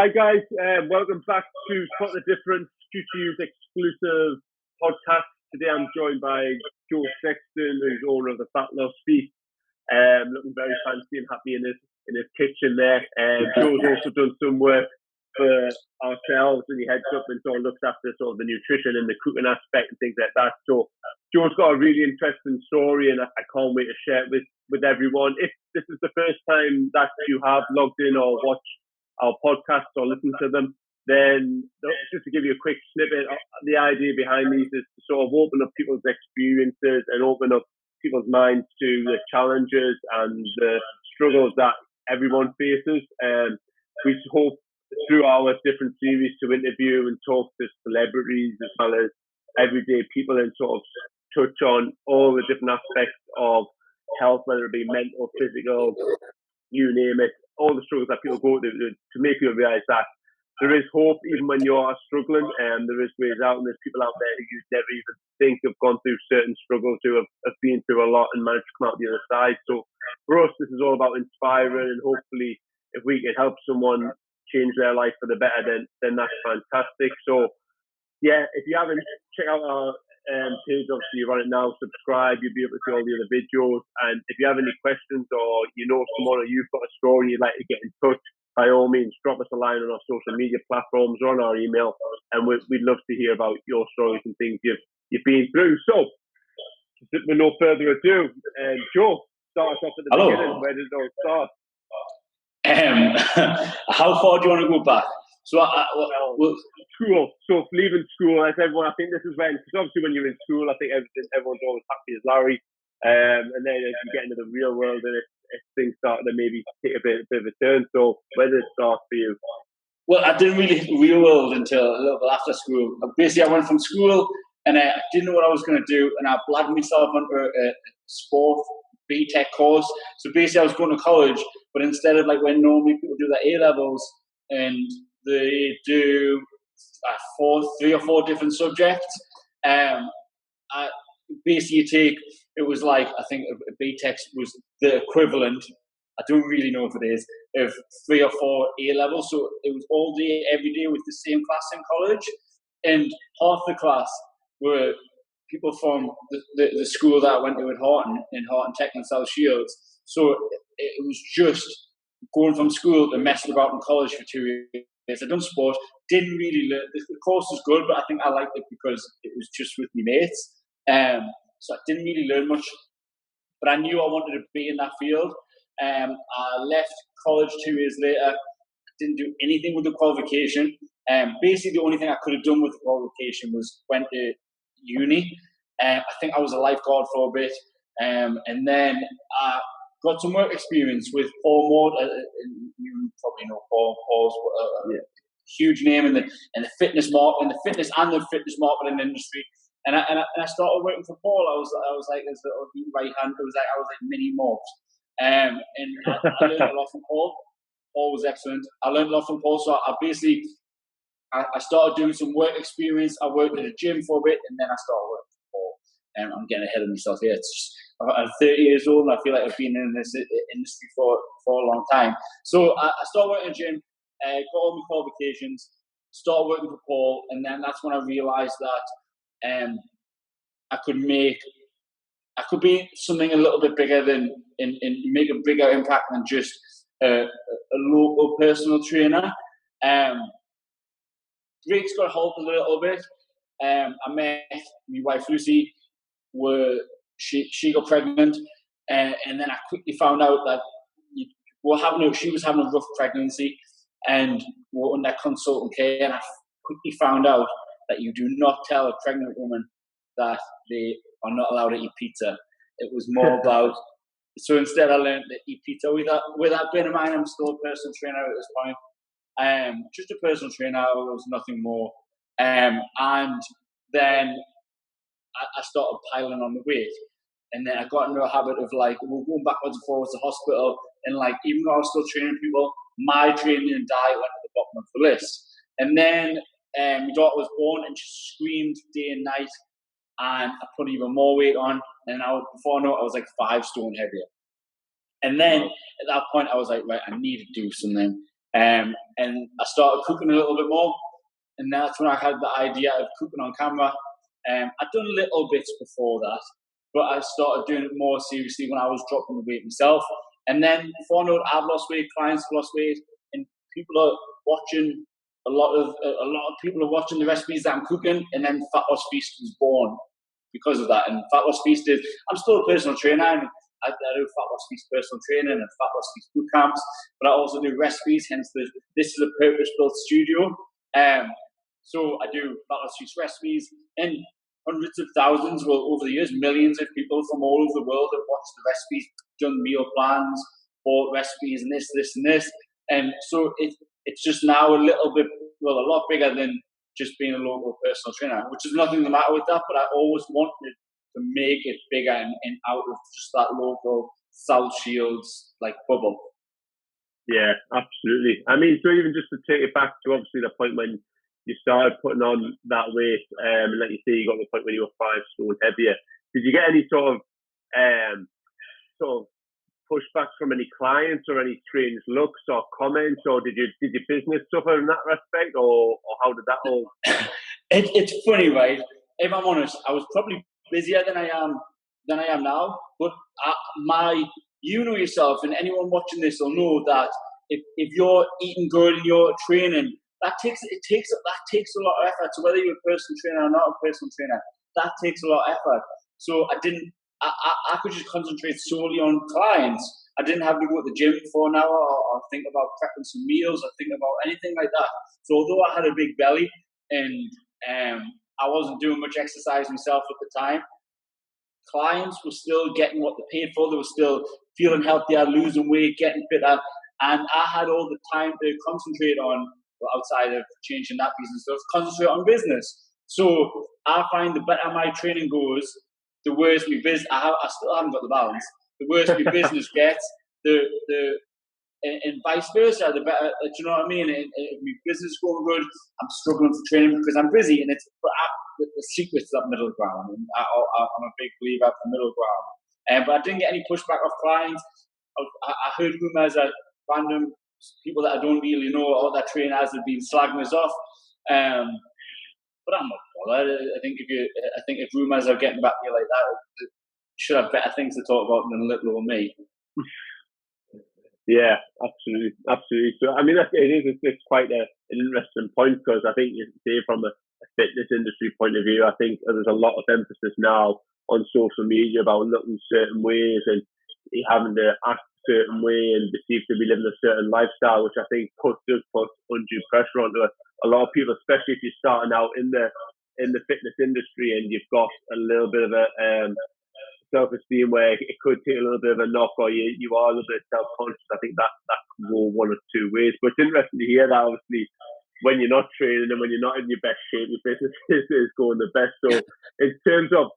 Hi guys, welcome back to Spot the Difference, QTU's exclusive podcast. Today I'm joined by Joe Sexton, who's owner of the Fat Loss Feast. Looking very fancy and happy in his kitchen there. Joe's also done some work for ourselves, and he heads up and sort of looks after sort of the nutrition and the cooking aspect and things like that. So Joe's got a really interesting story, and I can't wait to share it with everyone. If this is the first time that you have logged in or watched our podcasts or listen to them, then just to give you a quick snippet, the idea behind these is to sort of open up people's experiences and open up people's minds to the challenges and the struggles that everyone faces. We hope through our different series to interview and talk to celebrities as well as everyday people and sort of touch on all the different aspects of health, whether it be mental, physical, you name it, all the struggles that people go through to make people realise that there is hope even when you are struggling, and there is ways out, and there's people out there who you never even think have gone through certain struggles, who have been through a lot and managed to come out the other side. So for us, this is all about inspiring, and hopefully if we can help someone change their life for the better, then that's fantastic. So yeah, if you haven't, check out our page. Obviously you're on it now, subscribe, you'll be able to see all the other videos. And if you have any questions or you know someone or you've got a story and you'd like to get in touch, by all means drop us a line on our social media platforms or on our email, and we'd love to hear about your stories and things you've been through. So with no further ado, Joe, start us off at the beginning. Where did it all start? How far do you want to go back? So school. So leaving school, as everyone, I think this is when, because obviously when you're in school, I think everyone's always happy as Larry. And then as you get into the real world, and if things start to maybe take a bit of a turn. So where did it start for you? Well, I didn't really hit the real world until a little bit after school. Basically, I went from school and I didn't know what I was going to do, and I blagged myself onto a sport BTEC course. So basically, I was going to college, but instead of like when normally people do their A-levels and they do 3 or 4 different subjects. Basically, it was like, I think BTEC was the equivalent, I don't really know if it is, of 3 or 4 A-levels. So it was all day, every day with the same class in college. And half the class were people from the school that I went to in Horton Tech and South Shields. So it was just going from school to messing about in college for 2 years. I'd done sport, didn't really learn. The course was good, but I think I liked it because it was just with my mates. So I didn't really learn much, but I knew I wanted to be in that field. I left college 2 years later, didn't do anything with the qualification. Basically, the only thing I could have done with the qualification was went to uni. I think I was a lifeguard for a bit, and then I got some work experience with Paul Moore. You probably know Paul. Paul's huge name in the fitness market, in the fitness and the fitness marketing industry. And I started working for Paul. I was like his little right hand. It was like I was like mini Morph. And I learned a lot from Paul. Paul was excellent. I learned a lot from Paul. So I basically started doing some work experience. I worked at a gym for a bit, and then I started working for Paul. I'm getting ahead of myself here. I'm 30 years old, and I feel like I've been in this industry for a long time. So I started working at a gym, got all my qualifications, started working for Paul, and then that's when I realised that I could be something a little bit bigger and make a bigger impact than just a local personal trainer. Breaks got help a little bit. I met my wife Lucy. She got pregnant, and then I quickly found out that she was having a rough pregnancy, and we're under consultant care. And I quickly found out that you do not tell a pregnant woman that they are not allowed to eat pizza. It was more about. So instead, I learned to eat pizza. With that being in mind, I'm still a personal trainer at this point. Just a personal trainer. It was nothing more. And then I started piling on the weight, and then I got into a habit of like going backwards and forwards to hospital, and like even though I was still training people, my training and diet went to the bottom of the list. And then my daughter was born, and she screamed day and night, and I put even more weight on, and before I know it, I was like 5 stone heavier. And then at that point, I was like, right, I need to do something. And I started cooking a little bit more, and that's when I had the idea of cooking on camera. I'd done little bits before that, but I started doing it more seriously when I was dropping the weight myself. And then before I know it, I've lost weight, clients have lost weight, and people are watching. A lot of people are watching the recipes that I'm cooking, and then Fat Loss Feast was born because of that. And Fat Loss Feast is, I'm still a personal trainer. I do Fat Loss Feast personal training and Fat Loss Feast boot camps, but I also do recipes. Hence, this is a purpose-built studio. So I do Fat Loss Feast recipes, and hundreds of thousands, well, over the years, millions of people from all over the world have watched the recipes, done meal plans, bought recipes, and this, and this. And so it's just now a lot bigger than just being a local personal trainer, which is nothing the matter with that, but I always wanted to make it bigger and out of just that local South Shields like bubble. Yeah, absolutely. I mean, so even just to take it back to obviously the point when you started putting on that weight, and like you say, you got to the point when you were 5 stone heavier. Did you get any sort of pushback from any clients or any strange looks or comments, or did your business suffer in that respect, or how did that all? It's funny, right? If I'm honest, I was probably busier than I am now. But you know yourself, and anyone watching this will know that if you're eating good and you're training, that takes a lot of effort. So whether you're a personal trainer or not a personal trainer, that takes a lot of effort. So I could just concentrate solely on clients. I didn't have to go to the gym for an hour or think about prepping some meals or think about anything like that. So although I had a big belly and I wasn't doing much exercise myself at the time, clients were still getting what they paid for. They were still feeling healthier, losing weight, getting fitter. And I had all the time to concentrate on, outside of changing nappies and stuff, concentrate on business. So I find the better my training goes, the worse my business. I still haven't got the balance. The worse my business gets, and vice versa. The better. Do you know what I mean? If my business is going good, I'm struggling for training because I'm busy. And the secret's that middle ground. And I'm a big believer of the middle ground. But I didn't get any pushback off clients. I heard rumours that random people that I don't really know, all that trainers have been slagging us off. But I'm not bothered. I think if rumours are getting back to you like that, you should have better things to talk about than little old me. Yeah, absolutely. So I mean, it's quite an interesting point, because I think you say from a fitness industry point of view, I think there's a lot of emphasis now on social media about looking certain ways and having to act a certain way and perceived to be living a certain lifestyle, which I think does put undue pressure onto a lot of people, especially if you're starting out in the fitness industry and you've got a little bit of a self-esteem where it could take a little bit of a knock, or you are a little bit self-conscious. I think that can go one of two ways. But it's interesting to hear that obviously when you're not training and when you're not in your best shape, your business is going the best. So in terms of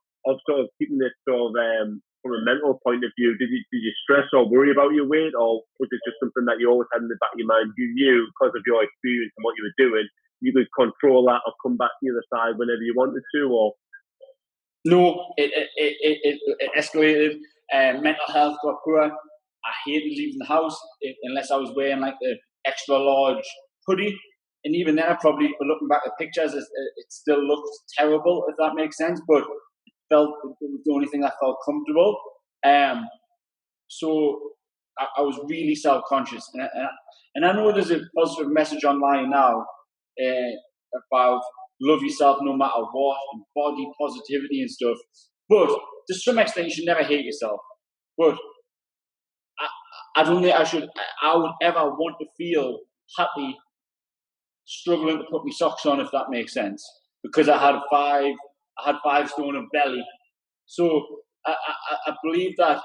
sort of keeping this sort of from a mental point of view, did you stress or worry about your weight, or was it just something that you always had in the back of your mind? You knew because of your experience and what you were doing, you could control that or come back to the other side whenever you wanted to, or? No, it escalated. Mental health got poor. I hated leaving the house unless I was wearing like the extra large hoodie. And even then, I probably, looking back at pictures, it still looked terrible, if that makes sense. But it was the only thing that felt comfortable. So I was really self-conscious. And I know there's a positive message online now about love yourself no matter what, and body positivity and stuff. But to some extent, you should never hate yourself. But I don't think I would ever want to feel happy struggling to put my socks on, if that makes sense. Because I had 5 stone of belly. So I believe that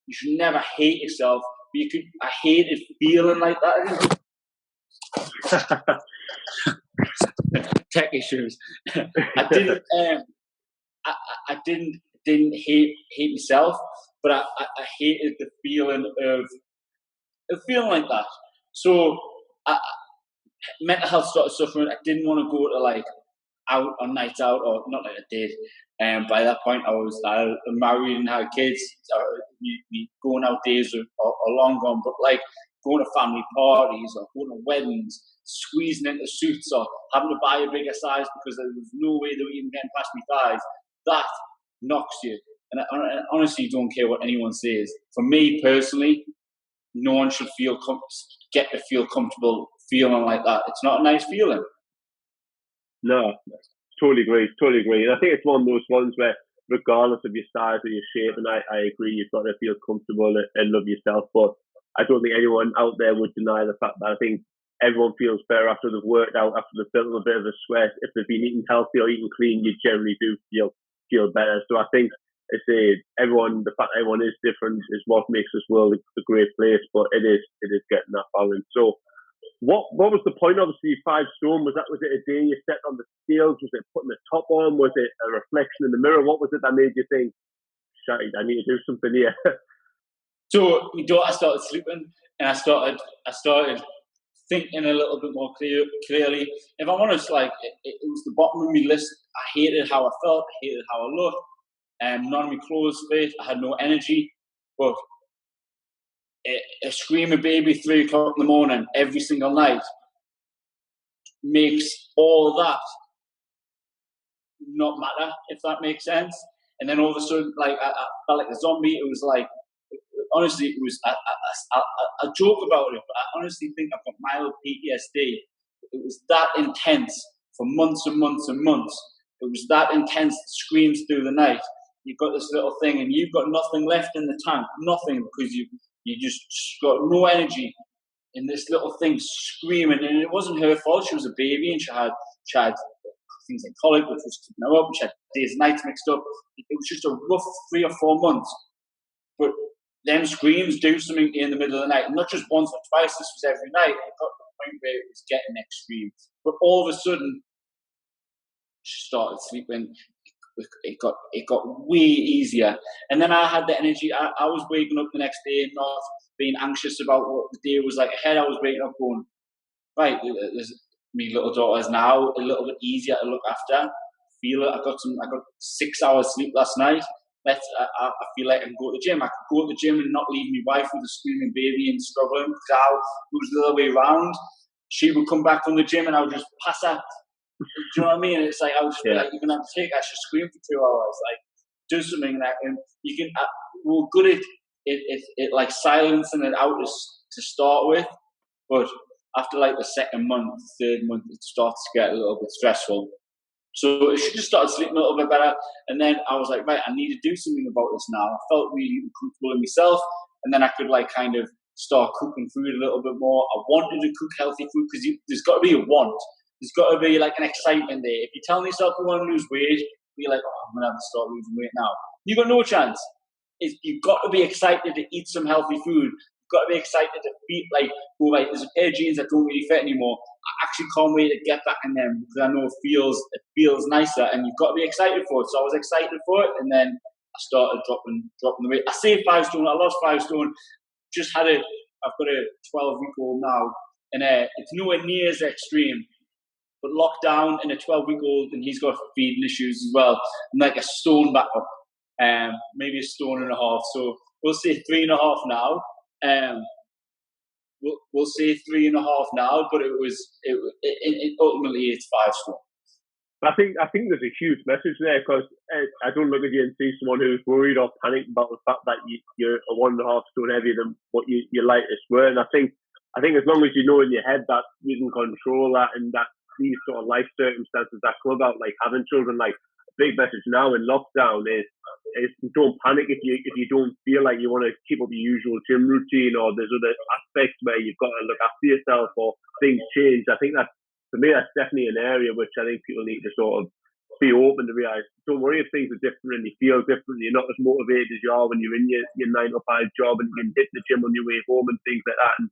you should never hate yourself, but I hated feeling like that. Tech issues. I didn't hate myself, but I hated the feeling of feeling like that. So mental health started suffering. I didn't want to go to like out on nights out, or not like I did. By that point, I was married and had kids. Me going out days are long gone. But like going to family parties or going to weddings, squeezing into suits or having to buy a bigger size because there was no way they were even getting past my thighs. That knocks you. And I honestly don't care what anyone says. For me personally, no one should get to feel comfortable feeling like that. It's not a nice feeling. No, totally agree. And I think it's one of those ones where, regardless of your size or your shape, and I agree, you've got to feel comfortable and love yourself. But I don't think anyone out there would deny the fact that I think everyone feels better after they've worked out, after they've built a bit of a sweat. If they've been eating healthy or eating clean, you generally do feel better. So I think the fact that everyone is different is what makes this world a great place. But it is getting that balance. So what was the point? Obviously, 5 stone. Was it a day you stepped on the scales? Was it putting the top on? Was it a reflection in the mirror? What was it that made you think, "Shite, I need to do something here"? So my daughter started sleeping, and I started thinking a little bit more clearly. If I'm honest, like it was the bottom of my list. I hated how I felt. I hated how I looked. None of my clothes fit. I had no energy. But a screaming baby 3 o'clock in the morning every single night makes all that not matter, if that makes sense. And then all of a sudden, like I felt like a zombie. It was like, honestly, it was. I joke about it, but I honestly think I've got mild PTSD. It was that intense for months and months and months. It was that intense, screams through the night. You've got this little thing, and you've got nothing left in the tank, nothing, because you just got no energy. And this little thing screaming, and it wasn't her fault. She was a baby, and she had things like colic, which was keeping her up. She had days and nights mixed up. It was just a rough 3 or 4 months. But them screams do something in the middle of the night, not just once or twice. This was every night. And it got to the point where it was getting extreme. But all of a sudden, she started sleeping. It got way easier, and then I had the energy. I was waking up the next day, not being anxious about what the day was like ahead. I was waking up going, right, my little daughter is now a little bit easier to look after. Feel it. I got 6 hours sleep last night. I feel like I can go to the gym. I could go to the gym and not leave my wife with a screaming baby and struggling. Because it was the other way around. She would come back from the gym and I would just pass her. Do you know what I mean? It's like I was just like, you're gonna have to take. I should scream for 2 hours. Like, do something that, and you can. We're good at it like silencing it out to start with, but after like the second month, third month, it starts to get a little bit stressful. So she just started sleeping a little bit better, and then I was like, right, I need to do something about this now. I felt really comfortable in myself, and then I could like kind of start cooking food a little bit more. I wanted to cook healthy food because there's got to be a want. There's got to be like an excitement there. If you tell yourself you want to lose weight, you're like, oh, I'm going to have to start losing weight now. You've got no chance. You've got to be excited to eat some healthy food. You've got to be excited to eat, like, oh, like, there's a pair of jeans that don't really fit anymore. I actually can't wait to get back in them because I know it feels nicer, and you've got to be excited for it. So I was excited for it, and then I started dropping the weight. I saved 5 stone. I lost 5 stone. I've got a 12-week-old now, and it's nowhere near as extreme. But lockdown and a 12-week-old, and he's got feeding issues as well. I'm like a stone back up, maybe a stone and a half. So we'll say 3.5 now. We'll say 3.5 now, but it ultimately it's 5 stone. I think there's a huge message there, because I don't look at you and see someone who's worried or panicked about the fact that you're a 1.5 stone heavier than what your lightest were. And I think as long as you know in your head that you can control that, and that these sort of life circumstances that come about, like having children, like a big message now in lockdown is don't panic if you don't feel like you want to keep up your usual gym routine, or there's other aspects where you've got to look after yourself or things change. I think that, for me, that's definitely an area which I think people need to sort of be open to realize. Don't worry if things are different and you feel different. You're not as motivated as you are when you're in your 9 to 5 job and you can hit the gym on your way home and things like that. And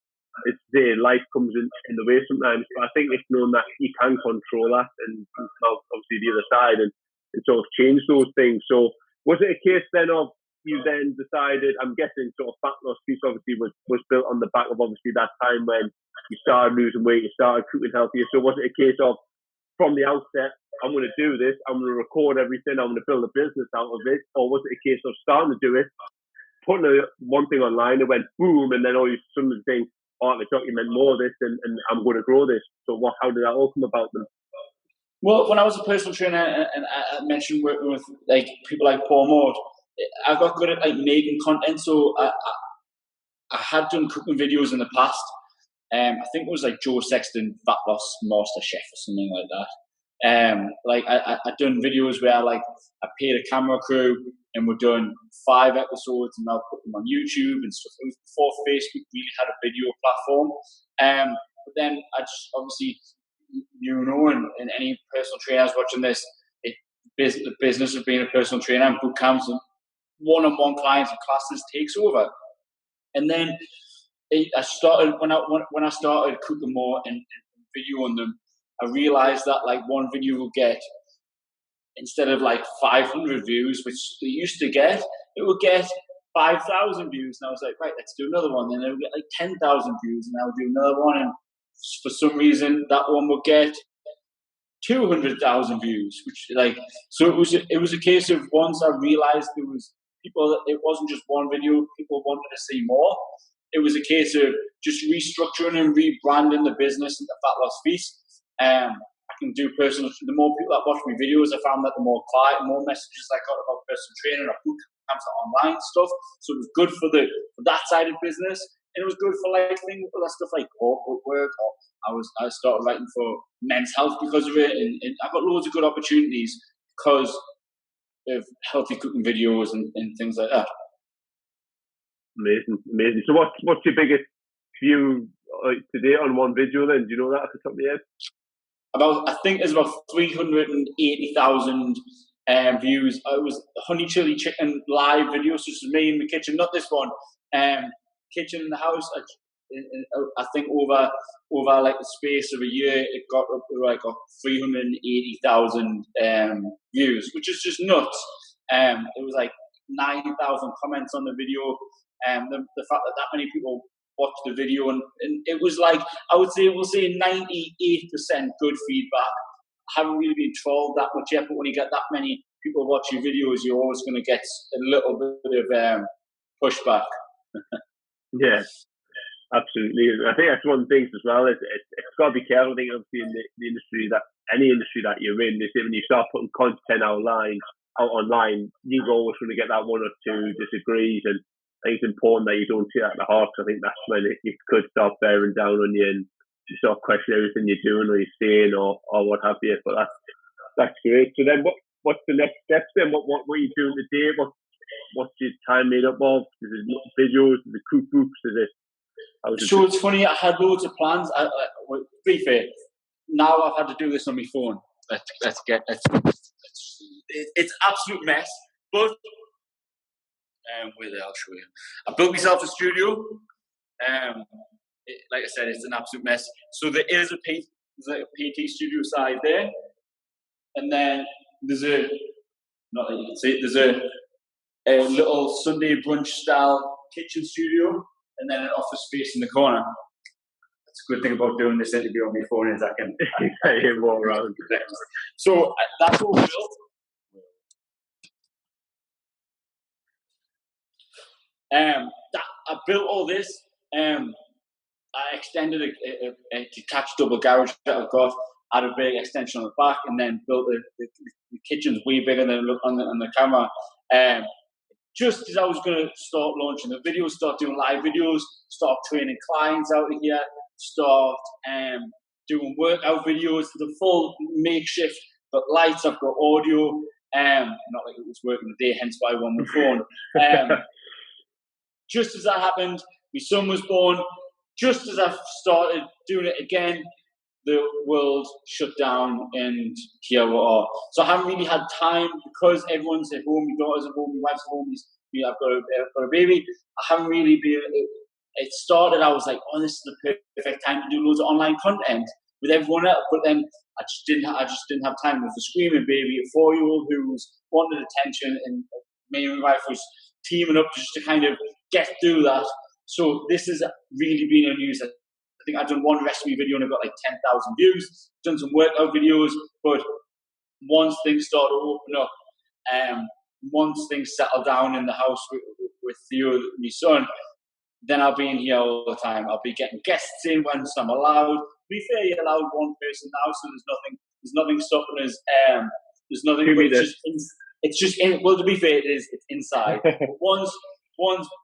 it's there, life comes in the way sometimes. But I think it's knowing that you can control that, and obviously the other side, and sort of change those things. So was it a case then of you then decided, I'm guessing sort of fat loss piece obviously was built on the back of obviously that time when you started losing weight, you started cooking healthier. So was it a case of, from the outset, I'm going to do this, I'm going to record everything, I'm going to build a business out of it? Or was it a case of starting to do it, putting one thing online, it went boom, and then all you suddenly think, oh, to document more of this and I'm going to grow this. So how did that all come about then? Well, when I was a personal trainer, and I mentioned working with like people like Paul Maud, I got good at like making content. So I had done cooking videos in the past. I think it was like Joe Sexton, Fat Loss Master Chef or something like that. Like I'd done videos where like I paid a camera crew and we'd done 5 episodes and I'll put them on YouTube and stuff. It was before Facebook really had a video platform. But then I just obviously, and any personal trainers watching this, the business of being a personal trainer and boot camps and one-on-one clients and classes takes over. And then I started when I started cooking more and videoing them. I realized that like one video will get, instead of like 500 views, which they used to get, it would get 5,000 views. And I was like, right, let's do another one. Then it would get like 10,000 views, and I would do another one. And for some reason, that one would get 200,000 views, which like, so it was a case of once I realized there was people, it wasn't just one video, people wanted to see more. It was a case of just restructuring and rebranding the business into Fat Loss Feast. I can do personal. The more people that watch my videos, I found that the more messages I got about personal training or boot camps or online stuff. So it was good for that side of business, and it was good for like things, other stuff like corporate work. Or I started writing for Men's Health because of it, and I got loads of good opportunities because of healthy cooking videos and things like that. Amazing. So what's your biggest view today on one video then? Do you know that off the top of your head? I think there's about 380,000 views. It was honey chili chicken live video, so this is me in the kitchen, not this one. Kitchen in the house. I think over like the space of a year, it got up to like 380,000 views, which is just nuts. It was like 9,000 comments on the video. The fact that many people watched the video, and it was like, we'll say 98% good feedback. I haven't really been trolled that much yet, but when you get that many people watch your videos, you're always going to get a little bit of pushback. Yeah, absolutely. I think that's one of the things as well. It's got to be careful. I think obviously in the industry, that any industry that you're in, they say when you start putting content out online, you're always going to get that one or two disagrees, and I think it's important that you don't take that to heart. I think that's when it could start bearing down on you and you start questioning everything you're doing or you're saying or what have you. But that's great. So then what's the next steps then? What are you doing today? What's your time made up of? Is it videos? Is it cookbooks? So it's funny, I had loads of plans. To be fair, now I've had to do this on my phone. It's absolute mess. But I'll show you. I built myself a studio. Like I said, it's an absolute mess. So there is a PT studio side there, and then there's not that you can see it, there's a little Sunday brunch style kitchen studio, and then an office space in the corner. That's a good thing about doing this interview on my phone is I can hear more around. So that's all built. I built all this. I extended a detached double garage that I've got, had a big extension on the back, and then built the kitchen's way bigger than it looked on the camera. Just as I was going to start launching the videos, start doing live videos, start training clients out of here, start doing workout videos, the full makeshift. Got lights, I've got audio. Not like it was working the day, hence why I won the phone. Just as that happened, my son was born. Just as I started doing it again, the world shut down and here we are. So I haven't really had time because everyone's at home, my daughter's at home, my wife's at home, I've got a baby. I haven't really been, it started, I was like, oh, this is the perfect time to do loads of online content with everyone else. But then I just didn't have time. With a screaming baby, a 4-year-old who wanted attention, and me and my wife was teaming up just to kind of get through that. So this has really been a news. I think I've done one recipe video and I got like 10,000 views. Done some workout videos, but once things start to open up, once things settle down in the house with Theo, my son, then I'll be in here all the time. I'll be getting guests in when I'm allowed. To be fair, you're allowed one person now, so there's nothing stopping us. There's nothing, but it's just in. Well, to be fair, it's inside. But once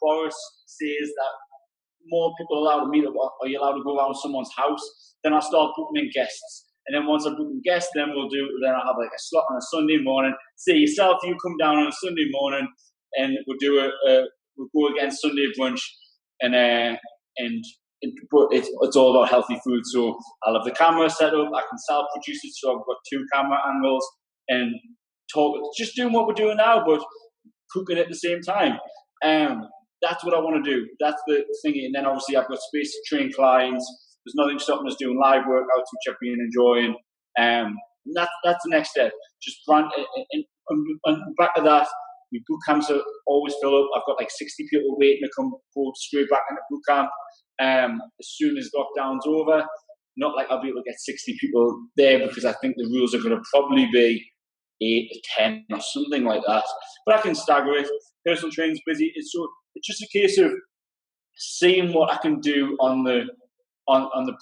Boris says that more people are allowed to meet up, or you're allowed to go around someone's house, then I'll start booking in guests. And then once I book in guests, then I'll have like a slot on a Sunday morning. Say yourself, you come down on a Sunday morning, and we'll go against Sunday brunch, but it's all about healthy food. So I'll have the camera set up. I can self-produce it, so I've got 2 camera angles and talk, just doing what we're doing now, but cooking at the same time. That's what I want to do. That's the thing. And then obviously I've got space to train clients. There's nothing stopping us doing live workouts, which I've been enjoying. That's the next step. Just brand. And back to that, my boot camps are always fill up. I've got like 60 people waiting to go straight back into boot camp as soon as lockdown's over. Not like I'll be able to get 60 people there, because I think the rules are going to probably be 8 to 10 or something like that. But I can stagger it. Personal training's busy. It's just a case of seeing what I can do on the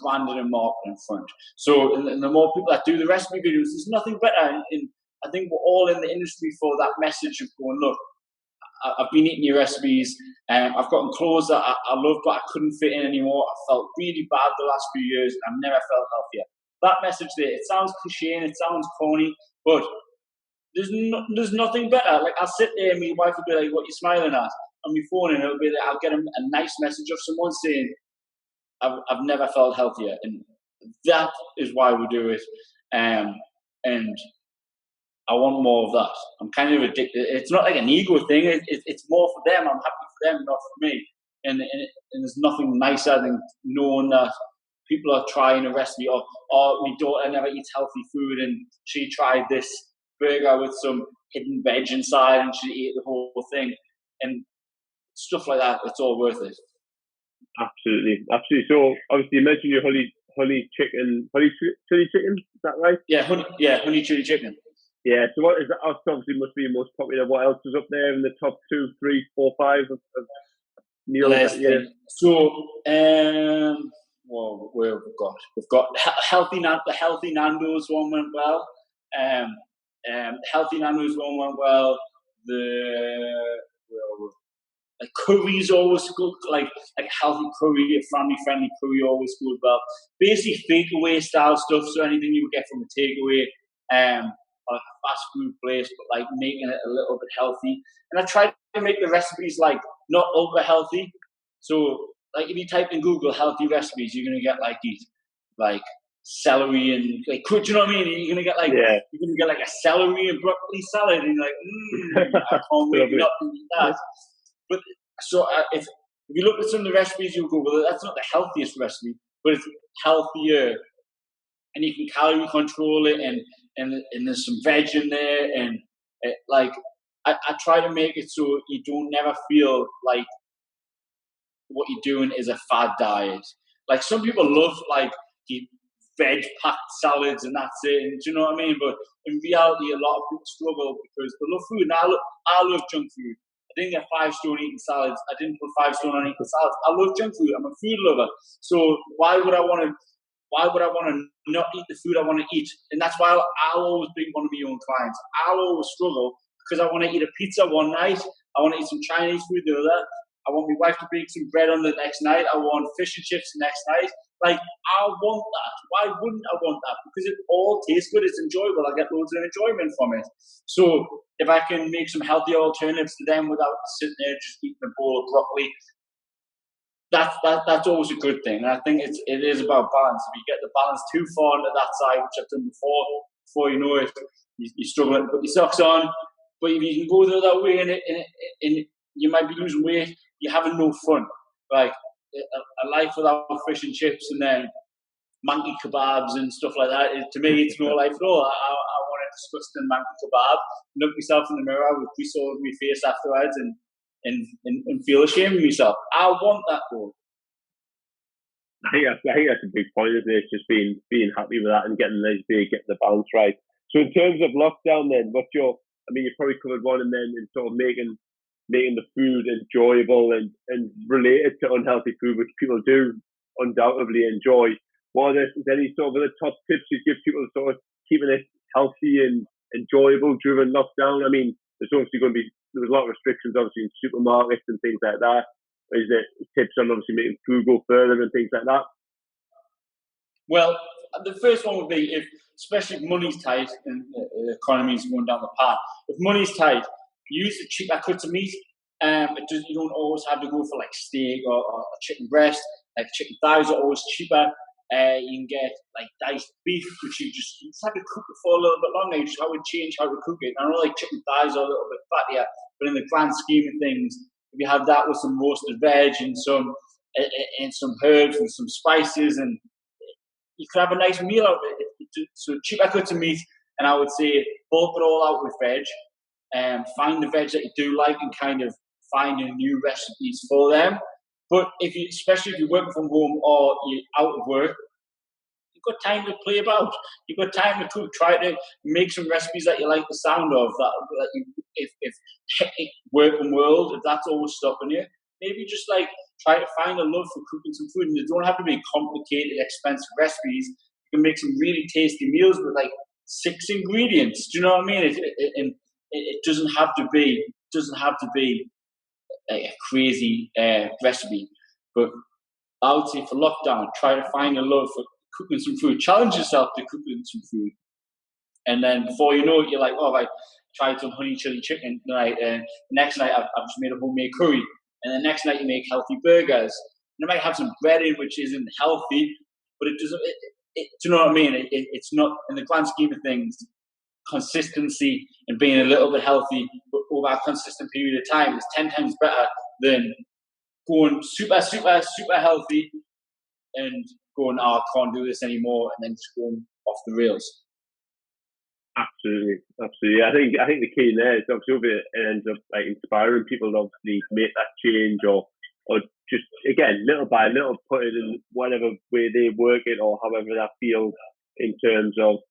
branding and marketing front. So, and the more people that do the recipe videos, there's nothing better. And I think we're all in the industry for that message of going, look, I've been eating your recipes, I've gotten clothes that I love, but I couldn't fit in anymore. I felt really bad the last few years, and I've never felt healthier. That message there, it sounds cliche and it sounds corny, but there's nothing better. Like, I'll sit there and my wife will be like, what are you smiling at? On my phone, and it'll be like, I'll get a nice message of someone saying, I've never felt healthier. And that is why we do it. And I want more of that. I'm kind of addicted. It's not like an ego thing. It's more for them. I'm happy for them, not for me. And there's nothing nicer than knowing that people are trying a recipe, or my daughter never eats healthy food, and she tried this burger with some hidden veg inside, and she ate the whole thing, and stuff like that. It's all worth it. Absolutely. So obviously you mentioned your honey chili chicken. Is that right? Yeah, honey chili chicken. Yeah. So what is that? Obviously must be most popular. What else is up there in the top 2, 3, 4, 5 of meals? So well, where have we got? We've got the healthy Nando's one went well. Healthy Nando's one went well. Like curry's always good, like healthy curry, a family-friendly curry always goes well. Basically takeaway style stuff, so anything you would get from a takeaway, or a fast food place, but like making it a little bit healthy. And I try to make the recipes like not ultra healthy. So like if you type in Google healthy recipes, you're gonna get like celery and like, do you know what I mean? You're gonna get like a celery and broccoli salad, and you're like, I can't wait not to eat that. But so if you look at some of the recipes, you'll go, well, that's not the healthiest recipe, but it's healthier, and you can calorie control it, and there's some veg in there, and I try to make it so you don't never feel like what you're doing is a fad diet. Like some people love like the veg packed salads and that's it, and do you know what I mean? But in reality, a lot of people struggle because they love food, and I love junk food. I didn't get 5-stone eating salads. I didn't put 5 stone on eating salads. I love junk food. I'm a food lover. So why would I want to not eat the food I want to eat? And that's why I'll always be one of my own clients. I'll always struggle because I want to eat a pizza one night. I want to eat some Chinese food the other. I want my wife to bake some bread on the next night. I want fish and chips the next night. Like, I want that. Why wouldn't I want that? Because it all tastes good. It's enjoyable. I get loads of enjoyment from it. So if I can make some healthy alternatives to them without sitting there just eating a bowl of broccoli, that's always a good thing. And I think it is about balance. If you get the balance too far into that side, which I've done before you know it, you're struggling to put your socks on. But if you can go the other way and you might be losing weight, you're having no fun. Like a life without fish and chips and then monkey kebabs and stuff like that, to me, it's no life at all. I want a disgusting monkey kebab, look myself in the mirror with grease all over my face afterwards and feel ashamed of myself. I want that though. I think that's a big point, isn't it? It's just being happy with that and getting the balance right. So in terms of lockdown then, you probably covered one, and then in sort of making making the food enjoyable and related to unhealthy food, which people do undoubtedly enjoy. What are there any sort of other top tips you give people sort of keeping it healthy and enjoyable during lockdown? I mean, there's obviously going to be a lot of restrictions, obviously, in supermarkets and things like that. Is there tips on obviously making food go further and things like that? Well, the first one would be especially if money's tight and the economy is going down the path. If money's tight, use the cheaper cuts of meat. You don't always have to go for like steak or chicken breast. Like chicken thighs are always cheaper. You can get like diced beef, which you just have to cook it for a little bit longer. You just have to change how to cook it. I know like chicken thighs are a little bit fattier, but in the grand scheme of things, if you have that with some roasted veg and some herbs and some spices, and you could have a nice meal out of it. So cheaper cuts of meat, and I would say bulk it all out with veg. Find the veg that you do like and kind of find your new recipes for them. But especially if you're working from home or you're out of work, you've got time to play about. You've got time to cook. Try to make some recipes that you like the sound of. If hectic working world, if that's always stopping you, maybe just like try to find a love for cooking some food. And they don't have to be complicated, expensive recipes. You can make some really tasty meals with like 6 ingredients. Do you know what I mean? It doesn't have to be a crazy recipe. But I would say for lockdown, try to find a love for cooking some food. Challenge yourself to cooking some food. And then before you know it, you're like, oh, I tried some honey chili chicken tonight. And the next night, I've just made a homemade curry. And the next night, you make healthy burgers. And it might have some bread in, which isn't healthy, but it doesn't. Do you know what I mean? It's not, in the grand scheme of things, consistency and being a little bit healthy over a consistent period of time is 10 times better than going super, super, super healthy and going, oh, I can't do this anymore, and then just going off the rails. Absolutely. I think the key there is obviously it ends up like inspiring people to obviously make that change or just again little by little put it in whatever way they work it or however that feels in terms of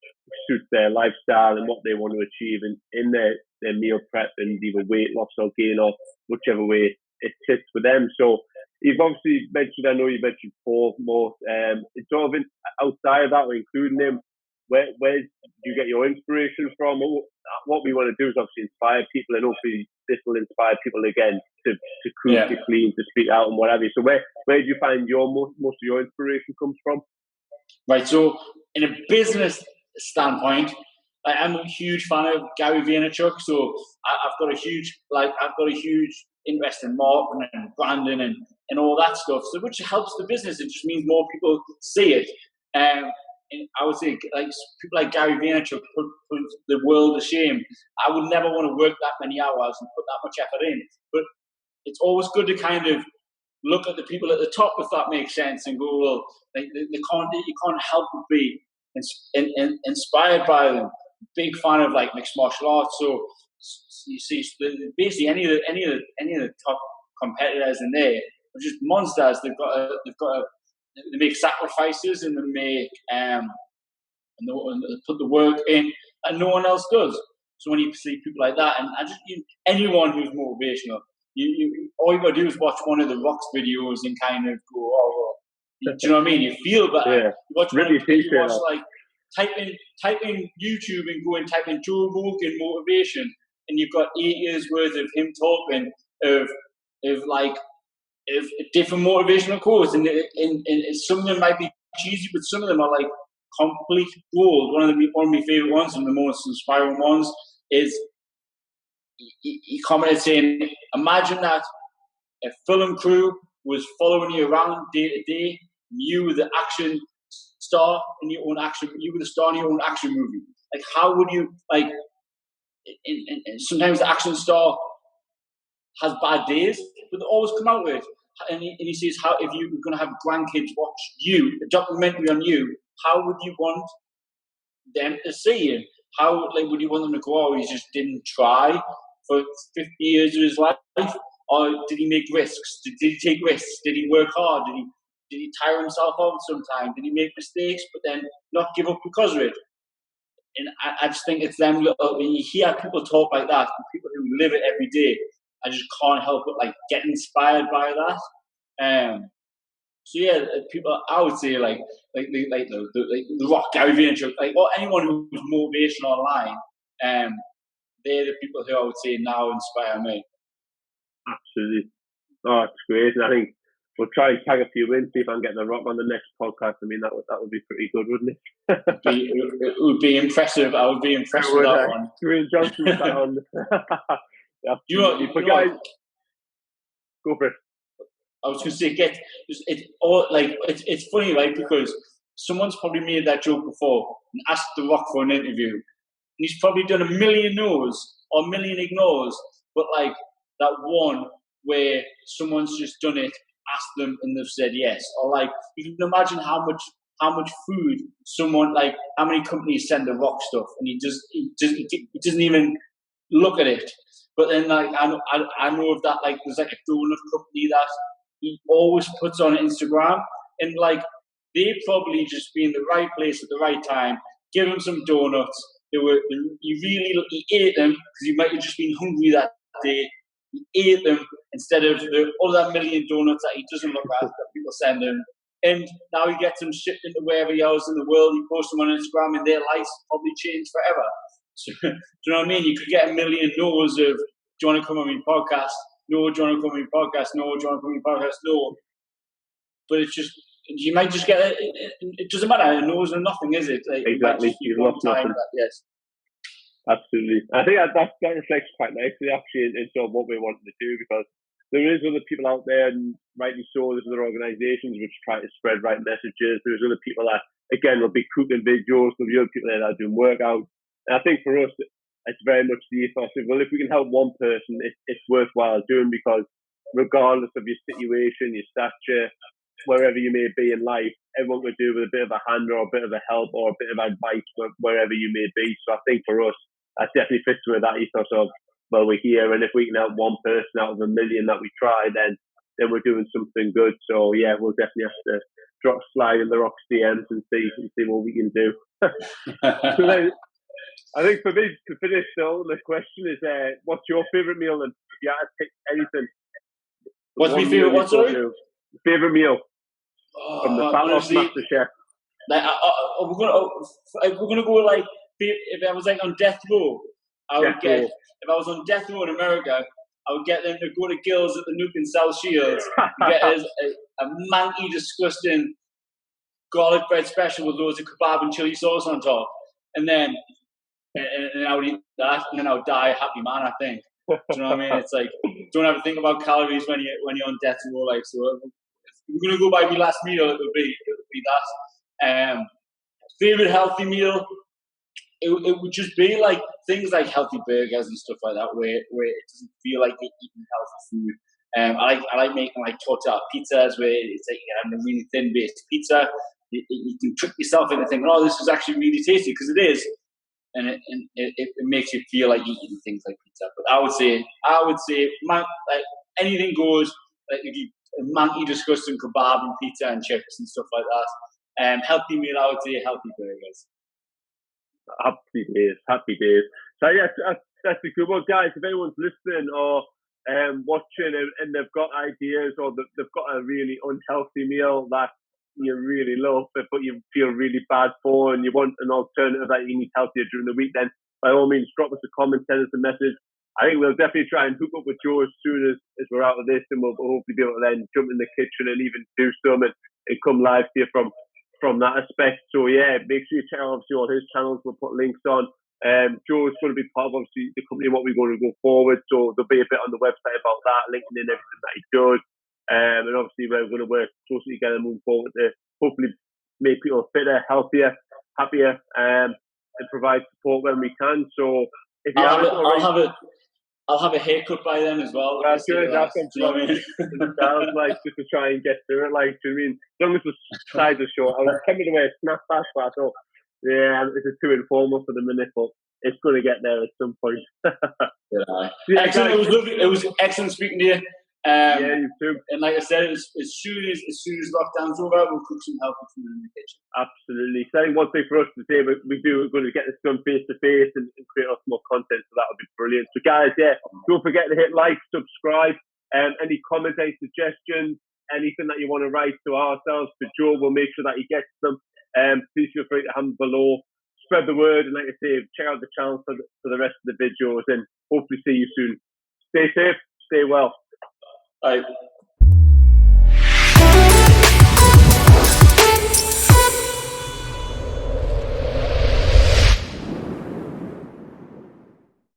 suits their lifestyle and what they want to achieve in their meal prep and either weight loss or gain or whichever way it fits for them. So you've obviously mentioned, I know you mentioned 4 more. It's sort of outside of that or including them. Where do you get your inspiration from? What we want to do is obviously inspire people, and hopefully this will inspire people again to cook, to clean, to speak out, and whatever. So where do you find most of your inspiration comes from? Right. So in a business standpoint, I'm a huge fan of Gary Vaynerchuk. So I've got a huge interest in marketing and branding and all that stuff. So which helps the business. It just means more people see it. And I would say, like people like Gary Vaynerchuk put the world to shame. I would never want to work that many hours and put that much effort in. But it's always good to kind of look at the people at the top, if that makes sense, and go, well, like you can't help but be inspired by them. Big fan of like mixed martial arts. So you see, basically any of the top competitors in there are just monsters. They make sacrifices and they put the work in, and no one else does. So when you see people like that, and anyone who's motivational, all you got to do is watch one of the Rock's videos and kind of go, oh, well, do you know what I mean? You feel better. Yeah. You watch like type in YouTube and go and type in Joe Rogan motivation, and you've got 8 years worth of him talking of different motivational quotes, and some of them might be cheesy, but some of them are like complete gold. One of my favorite ones and the most inspiring ones is he commented saying, imagine that a film crew was following you around day to day, and you were the action star in your own action, you were the star in your own action movie. Like, how would you, like, and sometimes the action star has bad days, but they always come out with it. And he says, how, if you were going to have grandkids watch you, a documentary on you, how would you want them to see you? How, like, would you want them to go, oh, he just didn't try for 50 years of his life? Or did he make risks? Did he take risks? Did he work hard? Did he tire himself out sometimes? Did he make mistakes but then not give up because of it? And I just think it's them little, when you hear people talk like that, people who live it every day, I just can't help but like get inspired by that. So yeah, people, I would say like the Rock, Gary Vaynerchuk, like or anyone who's motivational online, they're the people who I would say now inspire me. Absolutely. Oh, it's great. And I think we'll try and tag a few in, see if I can get The Rock on the next podcast. I mean, that would be pretty good, wouldn't it? It would be impressive. I would be impressed with that one. Dwayne Johnson sat on. Go for it. I was going to say, it's funny, right? Because someone's probably made that joke before and asked The Rock for an interview, and he's probably done a million no's or a million ignores, but like that one where someone's just done it, asked them, and they've said yes. Or like you can imagine how much food someone, like how many companies send The Rock stuff, and he doesn't even look at it. But then like I know of that, like there's like a donut company that he always puts on Instagram, and like they probably just be in the right place at the right time. Give him some donuts. He ate them because he might have just been hungry that day. He ate them instead of all that million donuts that he doesn't look at that people send him. And now he gets them shipped into wherever else in the world. He posts them on Instagram, and their lives probably change forever. So, do you know what I mean? You could get a million no's of, do you want to come on my podcast? No. Do you want to come on my podcast? No. Do you want to come on my podcast? No. But it's just, you might just get it. It doesn't matter. No's or nothing, is it? Like, exactly. You've lost nothing. Yes. Absolutely. I think that reflects quite nicely, actually, in sort of what we wanted to do, because there is other people out there, and rightly so, there's other organisations which try to spread right messages. There's other people that, again, will be cooking videos. There'll be other people that are doing workouts. And I think for us, it's very much the ethos of, well, if we can help one person, it's worthwhile doing, because regardless of your situation, your stature, wherever you may be in life, everyone could do with a bit of a hand or a bit of a help or a bit of advice wherever you may be. So I think for us, that definitely fits with that ethos of, well, we're here, and if we can help one person out of a million that we try, then we're doing something good. So yeah, we'll definitely have to slide in The Rock's DMs and see what we can do. So then, I think for me, to finish, the ultimate question is, what's your favourite meal? And if you had to pick anything, what's my favourite? What's sorry? Favourite meal from the Fat Loss Master Chef. Like, we're gonna go like, if I was like on death row, if I was on death row in America, I would get them to go to Gills at the Nook in South Shields, get a manky, disgusting garlic bread special with loads of kebab and chili sauce on top, and then I would eat that, and then I would die a happy man, I think. Do you know what I mean? It's like, don't ever think about calories when you're on death row. Like, so if we're gonna go by my last meal, it would be that. Favorite healthy meal, it would just be like things like healthy burgers and stuff like that, where it doesn't feel like you're eating healthy food. I like making like tortilla pizzas, where it's like you're having a really thin based pizza. You can trick yourself into thinking, oh, this is actually really tasty, because it is. And it makes you feel like you're eating things like pizza. But I would say, like anything goes. Like if you manky, disgusting kebab and pizza and chips and stuff like that. Healthy meal, I would say healthy burgers. Happy days. So yeah, that's a good one, guys. If anyone's listening or watching and they've got ideas, or they've got a really unhealthy meal that you really love, but you feel really bad for, and you want an alternative that you need healthier during the week, then by all means drop us a comment, send us a message. I think we'll definitely try and hook up with Joe as soon as we're out of this, and we'll hopefully be able to then jump in the kitchen and even do some and come live here from that aspect. So yeah, make sure you check out obviously all his channels. We'll put links on. Joe's going to be part of obviously the company and what we're going to go forward, so there'll be a bit on the website about that, linking in everything that he does. And obviously we're going to work closely together moving forward to hopefully make people fitter, healthier, happier, and provide support when we can. So if you I'll have a haircut by then as well. That's good. That's like just to try and get through it. Like, do you mean? As long as the sides are short, I was tempted to wear a snapback, but I thought, yeah, it's too informal for the minute, but it's going to get there at some point. Yeah. Excellent. It was lovely. It was excellent speaking to you. Yeah, you too. And like I said, as soon as lockdown's over, we'll cook some healthy food in the kitchen. Absolutely. So I think one thing for us to say, we're going to get this done face to face and create lots more content, so that'll be brilliant. So guys, yeah, don't forget to hit like, subscribe, any comments, any suggestions, anything that you want to write to ourselves, to Joe, we'll make sure that he gets them. Please feel free to have them below. Spread the word, and like I say, check out the channel for the rest of the videos, and hopefully see you soon. Stay safe, stay well. Bye.